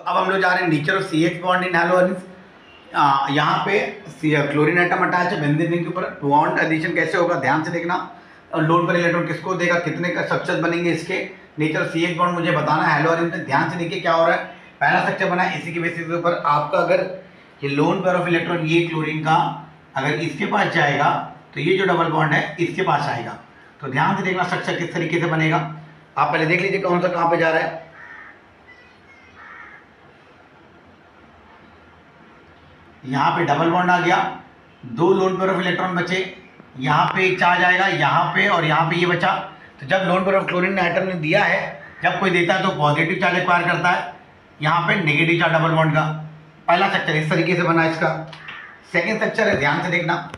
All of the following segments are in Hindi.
अब हम लोग जा रहे हैं nature of CH bond in halogens. यहाँ पे क्लोरीन एटम अटैच है बेंजीन रिंग के ऊपर। बॉन्ड एडिशन कैसे होगा ध्यान से देखना। और लोन पर इलेक्ट्रॉन किसको देगा, कितने का स्ट्रक्चर बनेंगे इसके। नेचर ऑफ CH बॉन्ड मुझे बताना है हैलोजेंस में। ध्यान से देखिए क्या हो रहा है। पहला स्ट्रक्चर बना है, इसी के बेसिस के ऊपर आपका अगर ये लोन पेयर ऑफ इलेक्ट्रॉन ये क्लोरीन का अगर इसके पास जाएगा तो ये जो डबल बॉन्ड है इसके पास आएगा। तो ध्यान से देखना स्ट्रक्चर किस तरीके से बनेगा। आप पहले देख लीजिए कौन सा कहाँ पे जा रहा है। यहाँ पे डबल बॉन्ड आ गया, दो लोन पेयर ऑफ इलेक्ट्रॉन बचे, यहाँ पे एक चार्ज आएगा यहाँ पे और यहाँ पे ये बचा। तो जब lone pair of chlorine atom ने दिया है, जब कोई देता है तो पॉजिटिव चार्ज एक्वायर करता है, यहाँ पे नेगेटिव चार्ज डबल बॉन्ड का। पहला स्ट्रक्चर इस तरीके से बना इसका। सेकेंड स्ट्रक्चर है, ध्यान से देखना।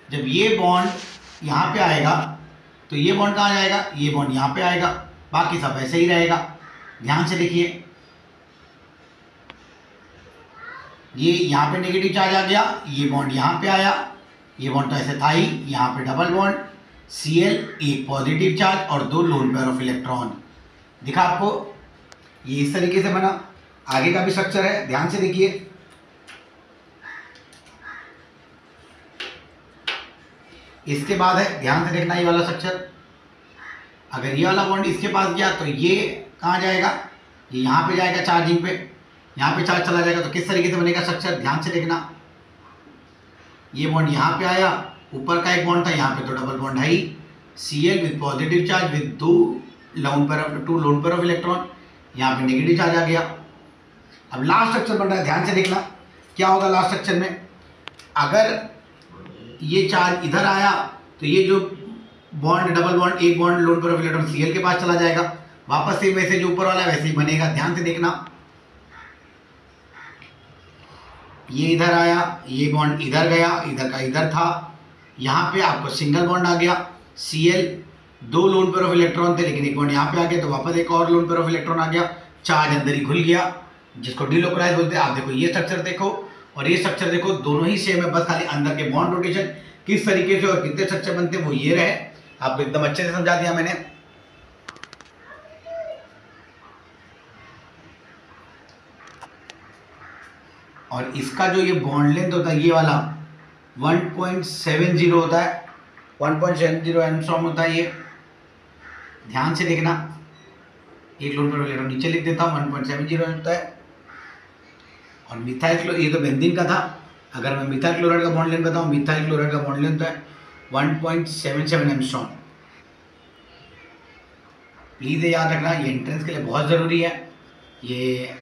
जब ये बॉन्ड यहाँ पे आएगा तो ये बॉन्ड कहाँ जाएगा, ये बॉन्ड यहाँ पे आएगा, बाकी सब ऐसे ही रहेगा। ध्यान से देखिए, ये यहाँ पे नेगेटिव चार्ज आ गया, ये बॉन्ड यहाँ पे आया, ये बॉन्ड तो ऐसे था ही, यहाँ पे डबल बॉन्ड Cl, एक पॉजिटिव चार्ज और दो लोन पेयर ऑफ इलेक्ट्रॉन। दिखा आपको, ये इस तरीके से बना। आगे का भी स्ट्रक्चर है, ध्यान से देखिए। इसके बाद है, ध्यान से देखना, ये वाला स्ट्रक्चर। अगर ये वाला बॉन्ड इसके पास गया तो ये कहाँ जाएगा, ये यहाँ पे जाएगा चार्जिंग पे, यहाँ पे चार्ज चला जाएगा। तो किस तरीके से बनेगा स्ट्रक्चर, ध्यान से देखना। ये बॉन्ड यहाँ पे आया, ऊपर का एक बॉन्ड था, यहाँ पे तो डबल बॉन्ड है ही। Cl with positive charge with two lone pair of electron, यहाँ पे नेगेटिव चार्ज आ गया। अब लास्ट स्ट्रक्चर बन रहा है, ध्यान से देखना क्या होगा लास्ट स्ट्रक्चर में। अगर ये चार्ज इधर आया तो ये जो बॉन्ड डबल बॉन्ड, एक bond lone pair of electron Cl के पास चला जाएगा, वापस से वैसे जो ऊपर वाला है वैसे ही बनेगा। ध्यान से देखना, ये इधर आया, ये बॉन्ड इधर गया, इधर का इधर था, यहाँ पे आपको सिंगल बॉन्ड आ गया। Cl, दो लोन पेयर ऑफ इलेक्ट्रॉन थे लेकिन एक बॉन्ड यहाँ पे आ गया, तो वापस एक और लोन पेयर ऑफ इलेक्ट्रॉन आ गया, चार्ज अंदर ही घुल गया, जिसको डिलोकलाइज बोलते हैं। आप देखो ये स्ट्रक्चर देखो और ये स्ट्रक्चर देखो, दोनों ही सेम है, बस खाली अंदर के बॉन्ड रोटेशन किस तरीके से और कितने स्ट्रक्चर बनते हैं वो ये रहे। आपको एकदम अच्छे से समझा दिया मैंने। और इसका जो ये बॉन्ड लेंथ होता है ये वाला 1.70 होता है, 1.70 एंगस्ट्रॉम होता है ये। ध्यान से देखना, एक लोन पेयर ऑफ इलेक्ट्रॉन नीचे लिख देता हूँ, 1.70 होता है। और मिथाइल क्लोराइड, ये तो बेंजीन का था, अगर मैं मिथाइल क्लोराइड का बॉन्ड लेंथ बताऊँ, मिथाइल क्लोराइड का बॉन्ड लेंथ है 1.77 एंगस्ट्रॉम। प्लीज़ ये याद रखना, ये एंट्रेंस के लिए बहुत ज़रूरी है ये।